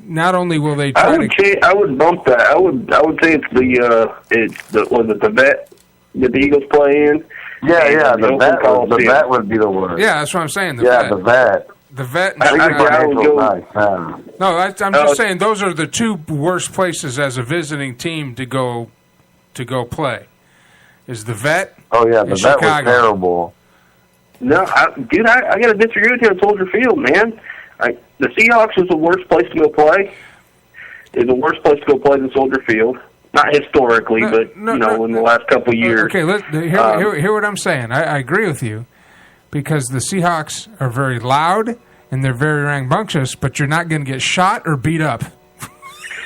not only will they try I would bump that. I would say it's the vet that the Eagles play in. Yeah, the vet would be the worst. Yeah, that's what I'm saying. The vet. The vet. I think I would go. No, I'm just saying those are the two worst places as a visiting team to go play. Is the vet? Oh yeah, the vet was terrible. No, I got to disagree with you on Soldier Field, man. The Seahawks is the worst place to go play. Is the worst place to go play than Soldier Field. Not historically, but in the last couple of years. Okay, hear what I'm saying. I agree with you because the Seahawks are very loud and they're very rambunctious, but you're not going to get shot or beat up.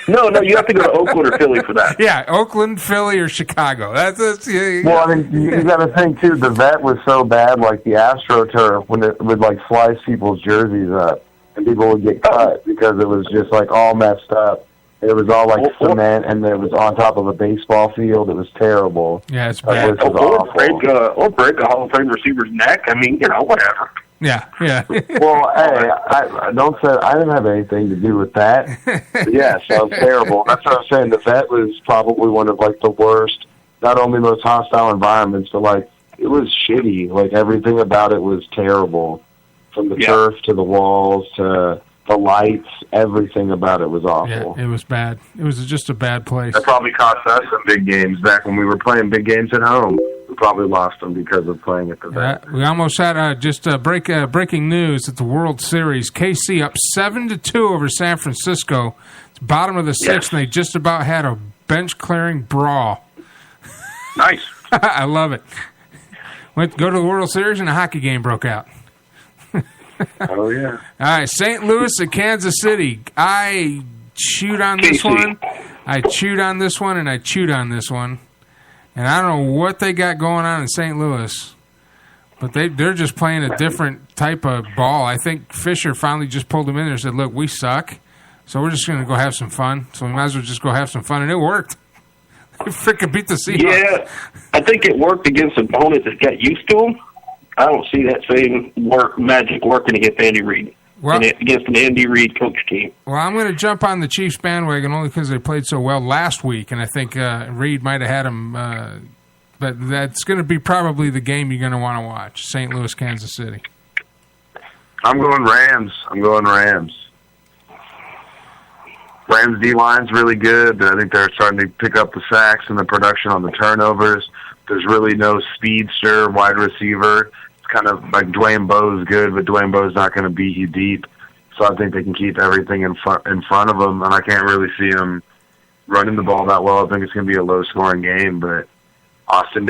No, you have to go to Oakland or Philly for that. Yeah, Oakland, Philly, or Chicago. Well, I mean, you got to think too. The vet was so bad, like the AstroTurf, when it would like slice people's jerseys up, and people would get cut because it was just like all messed up. It was all like cement, and it was on top of a baseball field. It was terrible. Yeah, it's bad. Or break a Hall of Fame receiver's neck. I mean, whatever. Yeah. Well, hey, I didn't have anything to do with that. Yeah, so terrible. That's what I'm saying. The vet was probably one of like the worst, not only most hostile environments, but like it was shitty. Like everything about it was terrible, from the turf to the walls to the lights. Everything about it was awful. Yeah, it was bad. It was just a bad place. That probably cost us some big games back when we were playing big games at home. We probably lost them because of playing at the vet. We almost had breaking news at the World Series. KC up 7-2 over San Francisco. It's bottom of the sixth, and they just about had a bench-clearing brawl. Nice. I love it. Went to go to the World Series, and a hockey game broke out. Oh, yeah. All right, St. Louis at Kansas City. I chewed on this one. I chewed on this one, and I chewed on this one. And I don't know what they got going on in St. Louis, but they're just playing a different type of ball. I think Fisher finally just pulled them in there and said, look, we suck, so we're just going to go have some fun. So we might as well just go have some fun, and it worked. They freaking beat the Seahawks. Yeah, I think it worked against opponents that got used to them. I don't see that same magic working against Andy Reid. Against an Andy Reid coach team. Well, I'm going to jump on the Chiefs bandwagon only because they played so well last week, and I think Reid might have had them. But that's going to be probably the game you're going to want to watch, St. Louis, Kansas City. I'm going Rams. Rams D-line's really good. I think they're starting to pick up the sacks and the production on the turnovers. There's really no speedster wide receiver. It's kind of like Dwayne Bowe's good, but Dwayne Bowe's not going to beat you deep. So I think they can keep everything in front of them, and I can't really see them running the ball that well. I think it's going to be a low-scoring game, but I think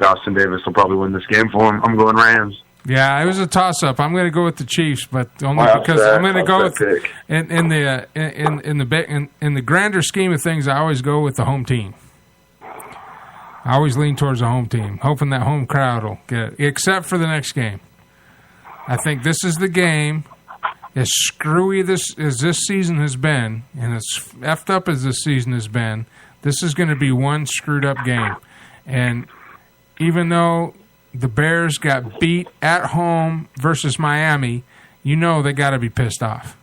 Austin Davis will probably win this game for him. I'm going Rams. Yeah, it was a toss-up. I'm going to go with the Chiefs, but only because I'm going to go with in the grander scheme of things. I always go with the home team. I always lean towards the home team, hoping that home crowd will get it, except for the next game. I think this is the game, as screwy as this season has been, and as effed up as this season has been, this is going to be one screwed-up game. And even though the Bears got beat at home versus Miami, you know they got to be pissed off.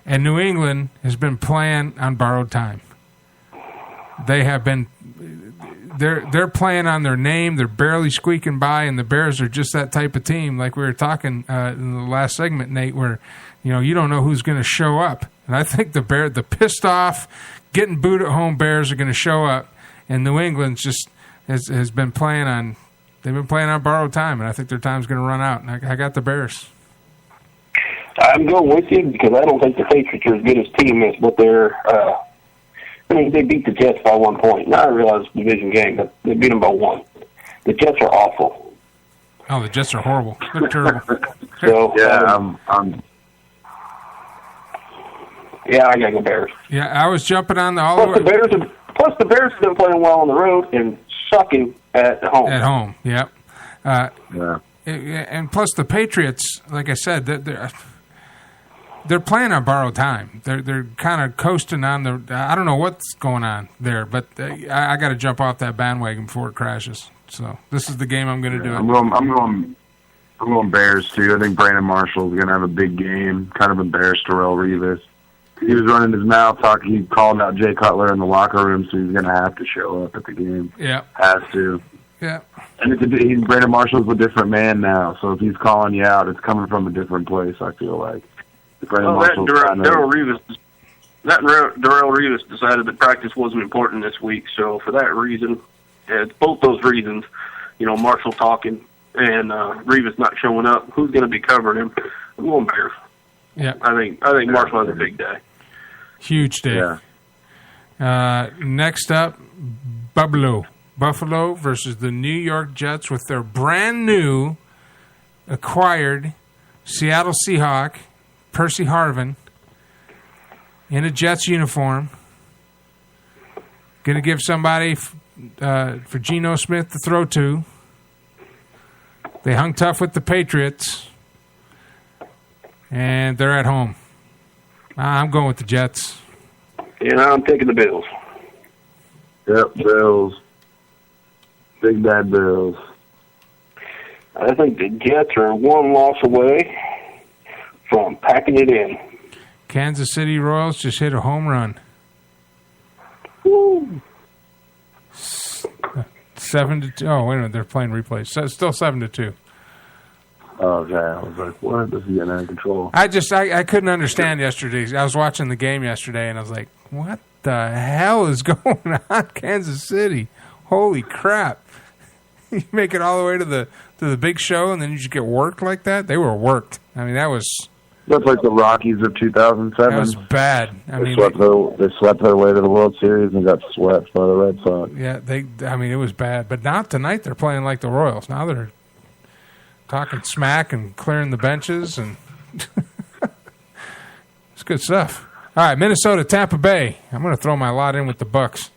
And New England has been playing on borrowed time. They have been... They're playing on their name. They're barely squeaking by, and the Bears are just that type of team. Like we were talking in the last segment, Nate, where you don't know who's going to show up. And I think the pissed off, getting booed at home Bears are going to show up, and New England just has been playing on. They've been playing on borrowed time, and I think their time's going to run out. And I got the Bears. I'm going with you because I don't think the Patriots are as good as team as what they're. They beat the Jets by 1 point. Now I realize it's a division game, but they beat them by 1. The Jets are awful. Oh, the Jets are horrible. They're terrible. So yeah, yeah, I gotta go Bears. Yeah, I was jumping on the Bears have been playing well on the road and sucking at home. At home, yep. Yeah. And plus the Patriots, like I said, they're playing on borrowed time. They're kind of coasting on the. I don't know what's going on there, but I got to jump off that bandwagon before it crashes. So this is the game I'm going to do. I'm I'm going Bears, too. I think Brandon Marshall's going to have a big game. Kind of embarrassed Darrelle Revis. He was running his mouth talking. He called out Jay Cutler in the locker room, so he's going to have to show up at the game. Yeah. Has to. Yeah. And Brandon Marshall's a different man now, so if he's calling you out, it's coming from a different place, I feel like. Darrelle Revis decided that practice wasn't important this week, so for that reason, it's both those reasons, Marshall talking and Revis not showing up, who's going to be covering him? I'm going Bears. Yeah. I think Marshall has a big day. Huge day. Yeah. Next up, Buffalo versus the New York Jets with their brand new acquired Seattle Seahawk, Percy Harvin, in a Jets uniform. Going to give somebody for Geno Smith to throw to. They hung tough with the Patriots, and they're at home. I'm going with the Jets. I'm taking the Bills. Yep, Bills. Big bad Bills. I think the Jets are one loss away from packing it in. Kansas City Royals just hit a home run. Woo. 7-2. Oh, wait a minute. They're playing replays. So it's still 7-2. Oh, okay. I was like, what? This is getting out of control. I couldn't understand yesterday. I was watching the game yesterday, and I was like, what the hell is going on, Kansas City? Holy crap. You make it all the way to the big show, and then you just get worked like that? They were worked. I mean, that's like the Rockies of 2007. That was bad. They swept their way to the World Series and got swept by the Red Sox. Yeah, it was bad. But now tonight they're playing like the Royals. Now they're talking smack and clearing the benches, and it's good stuff. All right, Minnesota, Tampa Bay. I'm going to throw my lot in with the Bucks.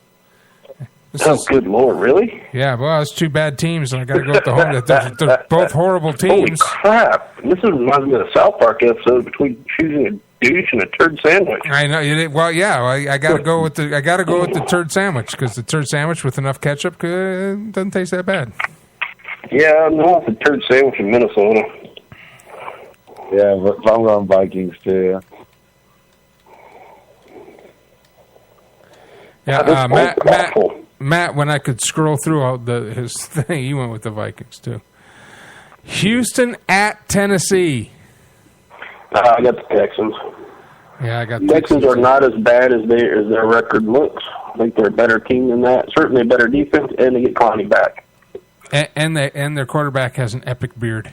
Good Lord, really? Yeah, well, it's two bad teams, and I got to go with the home. They're both horrible teams. Holy crap! This reminds me of the South Park episode between choosing a douche and a turd sandwich. I know. Well, yeah, I got to go with the turd sandwich because the turd sandwich with enough ketchup doesn't taste that bad. Yeah, no, it's a turd sandwich in Minnesota. Yeah, but I'm going Vikings too. Yeah, Matt, when I could scroll through all his thing, he went with the Vikings too. Houston at Tennessee. I got the Texans. Yeah, I got the Texans are not as bad as their record looks. I think they're a better team than that. Certainly a better defense, and they get Clowney back. And their quarterback has an epic beard.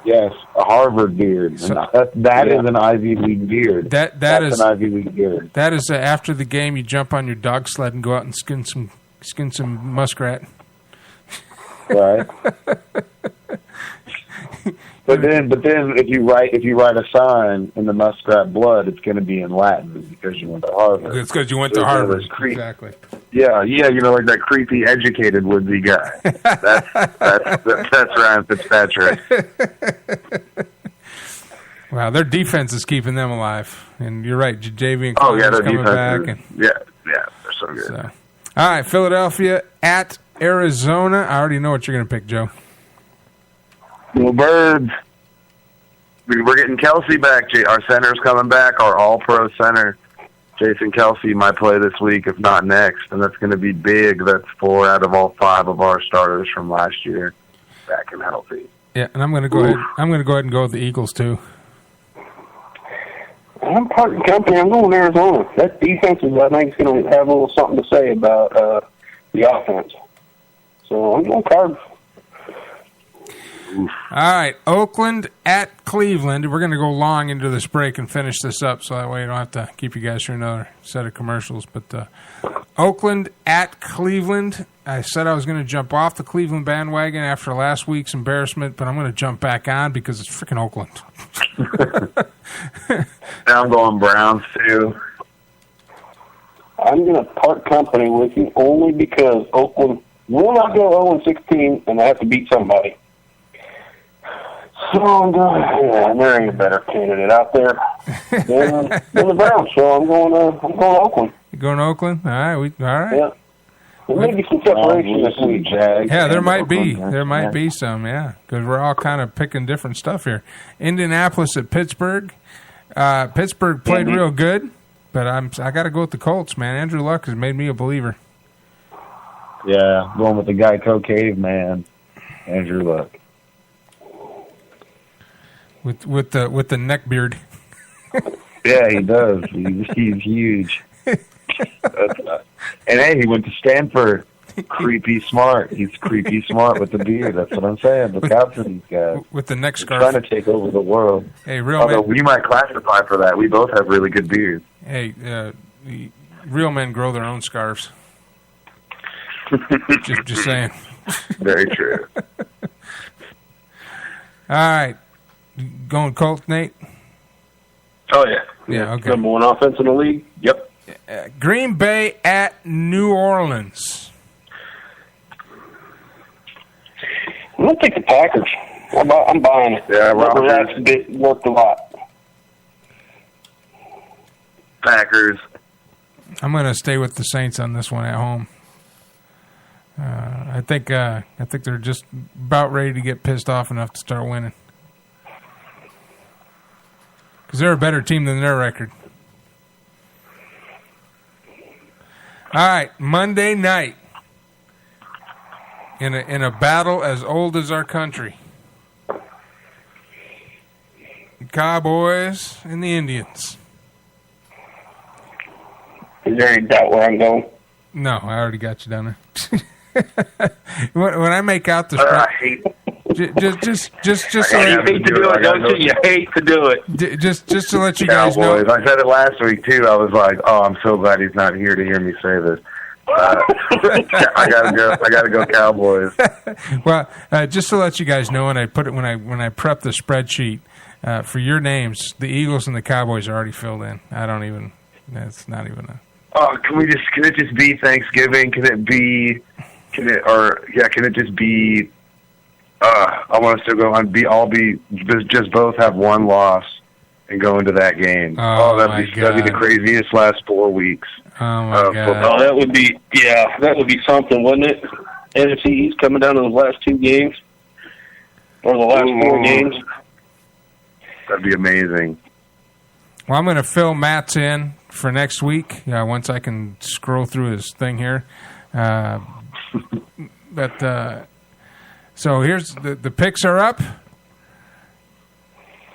Yes, a Harvard beard. So, that is an Ivy League beard. That's an Ivy League beard. That is after the game, you jump on your dog sled and go out and skin some muskrat. Right. But then if you write a sign in the muskrat blood, it's going to be in Latin because you went to Harvard. It's because you went to Harvard. Exactly. Yeah, like that creepy educated woodsy guy. That's Ryan Fitzpatrick. Wow, their defense is keeping them alive, and you're right. Javian Clowney's coming back. They're so good. So. All right, Philadelphia at Arizona. I already know what you're going to pick, Joe. Well, Birds. We're getting Kelsey back. Our center's coming back. Our all-pro center, Jason Kelsey, might play this week, if not next, and that's going to be big. That's 4 out of all 5 of our starters from last year back and healthy. Yeah, and I'm going to go ahead. I'm going to go ahead and go with the Eagles too. I'm parting company. I'm going Arizona. That defense I think, is going to have a little something to say about the offense. So I'm going Cards. All right, Oakland at Cleveland. We're going to go long into this break and finish this up, so that way you don't have to keep you guys for another set of commercials. But Oakland at Cleveland. I said I was going to jump off the Cleveland bandwagon after last week's embarrassment, but I'm going to jump back on because it's freaking Oakland. I'm going Browns, too. I'm going to part company with you only because Oakland will not go 0-16, and they have to beat somebody. So I'm going. There ain't a better candidate out there than the Browns. So I'm going Oakland. You going to Oakland? All right. All right. Yeah. Maybe some separation this week. Yeah, there might be. There might be some, yeah, because we're all kind of picking different stuff here. Indianapolis at Pittsburgh. Pittsburgh played real good, but I got to go with the Colts, man. Andrew Luck has made me a believer. Yeah, going with the Geico caveman, Andrew Luck. With the neck beard. Yeah, he does. He's huge. And hey, he went to Stanford. Creepy smart. He's creepy smart with the beard. That's what I'm saying. Look out for these guys. With the neck scarf. They're trying to take over the world. Hey, real Although men. we might classify for that. We both have really good beards. Hey, real men grow their own scarves. just saying. Very true. All right. Going Colts, Nate? Oh, yeah. Yeah, okay. Number one offense in the league? Yep. Green Bay at New Orleans. I'm going to take the Packers. I'm buying it. Yeah, that's worked a lot. Packers. I'm going to stay with the Saints on this one at home. I think they're just about ready to get pissed off enough to start winning. Because they're a better team than their record. All right, Monday night. In a battle as old as our country. The Cowboys and the Indians. Is there any doubt where I'm going? No, I already got you down there. when I make out the just so you hate to do it, don't you? You hate to do it. Just to let you guys know. I said it last week too. I was like, "Oh, I'm so glad he's not here to hear me say this." I gotta go Cowboys. Well, just to let you guys know, and I put it when I prep the spreadsheet for your names, the Eagles and the Cowboys are already filled in. I don't even. That's not even a. Oh, can it just be Thanksgiving? Can it just be? I want us to go and just both have one loss and go into that game. That'd be the craziest last 4 weeks. Oh my God! Oh, that would be something, wouldn't it? NFC East coming down to the last 2 games or the last 4 games. That'd be amazing. Well, I'm going to fill Matt's in for next week. Once I can scroll through his thing here. So here's the picks are up.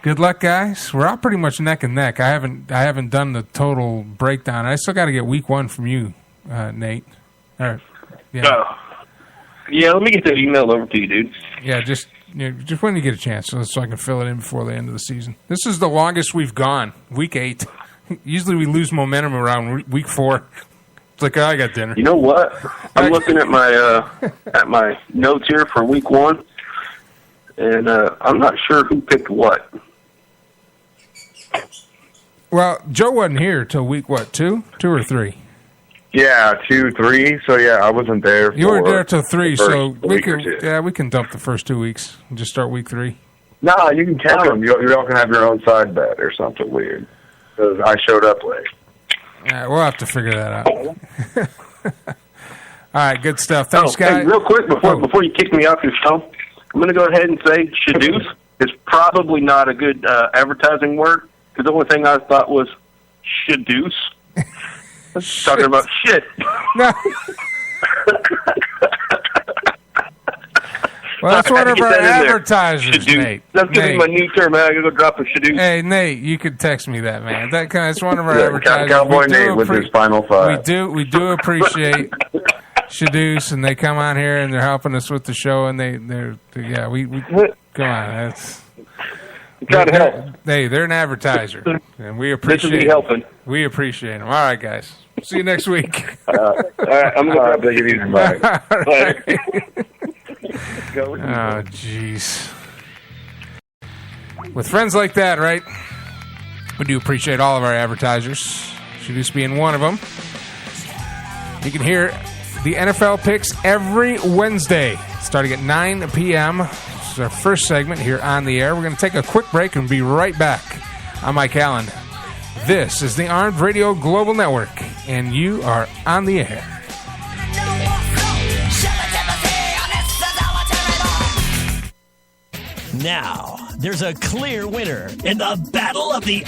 Good luck, guys. We're all pretty much neck and neck. I haven't done the total breakdown. I still got to get week 1 from you, Nate. Yeah, let me get that email over to you, dude. Yeah, just when you get a chance, so I can fill it in before the end of the season. This is the longest we've gone. Week 8. Usually we lose momentum around week 4. It's like, I got dinner. You know what? I'm looking at my notes here for week 1, and I'm not sure who picked what. Well, Joe wasn't here till week 2 or 3? Yeah, 2, 3. So yeah, I wasn't there. You weren't there till 3, so we can dump the first 2 weeks and just start week 3. No, you can count them. You all can have your own side bet or something weird. Because I showed up late. We'll have to figure that out. All right, good stuff. Thanks, guys. Hey, real quick, before you kick me off your show, I'm going to go ahead and say shadoos is probably not a good advertising word, because the only thing I thought was shadoos. Talking about shit. No. Well, that's one of our advertisers, Nate. That's going to be my new term, man. I'm going to go drop a shadoos. Hey, Nate, you could text me that, man. It's one of our advertisers. Cowboy Nate with his final thought. We do appreciate shadoos, and they come on here and they're helping us with the show, and we come on. That's try to help. They're an advertiser, and we appreciate helping. We appreciate them. All right, guys. See you next week. All right, I'm going to take it easy. Bye. Oh, jeez. With friends like that, right? We do appreciate all of our advertisers. Shadoos being one of them. You can hear the NFL picks every Wednesday, starting at 9 p.m. This is our first segment here on the air. We're going to take a quick break and be right back. I'm Mike Allen. This is the Armed Radio Global Network, and you are on the air. Now, there's a clear winner in the Battle of the